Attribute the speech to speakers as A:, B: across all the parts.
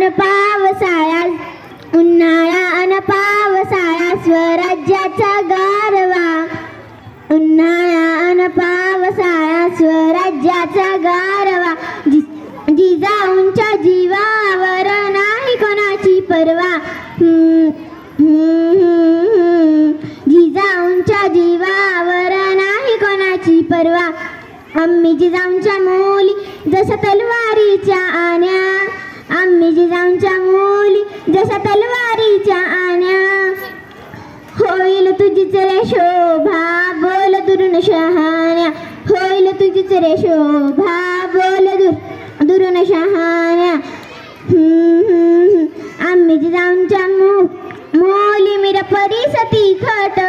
A: अन पावसाळा, उन्हाळा अन पावसाळा स्वराज्याचा गारवा, उन्हाळा अन पावसाळा स्वराज्याचा गारवा, जिजाऊंच्या जीवावर नाही कोणाची पर्वा, जिजाऊंच्या जीवावर नाही कोणाची पर्वा. आम्ही जिजाऊंच्या मुली जशा तलवारीच्या आण्या, आम्ही जिजाऊंच्या मुली जशा तलवारीच्या आण्या. होईल तुझीच रे शोभा बोल दुरून शहाण्या, होईल तुझीच रे शोभा बोल दुरून शहाण्या. आम्ही जिजाऊंच्या मुली मीरा परिसती खट,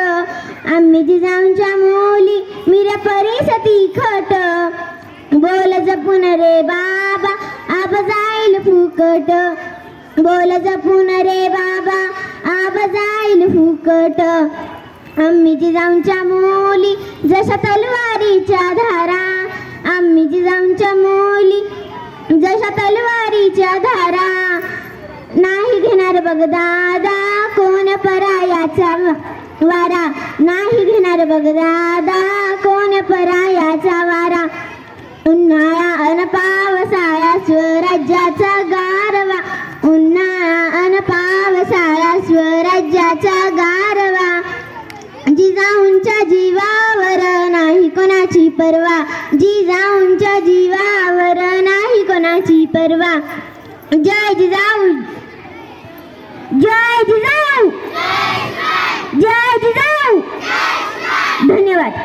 A: आम्ही जिजाऊंच्या मुली मीरा परिसती खट. बोल जपून रे बाबा आब जाईल फुकट, बोल जपून रे बाबा आब जाईल फुकट. आम्ही जिजाऊंच्या मुली जशा तलवारीच्या धारा, आम्ही जिजाऊंच्या मुली जशा तलवारीच्या धारा. नाही घेणार बघ दादा कोण परायाचा वारा, नाही घेणार बघ दादा कोण परायाचा वारा. उन्हाळा अन पावसाळा स्वराज्याचा गारवा, उन्हाळा अन पावसाळा स्वराज्याचा गारवा. जिजाऊंच्या जीवावर नाही कोणाची पर्वा, जिजाऊंच्या जीवावर नाही कोणाची पर्वा. जय जिजाऊ, जय जिजाऊ, जय जिजाऊ. धन्यवाद.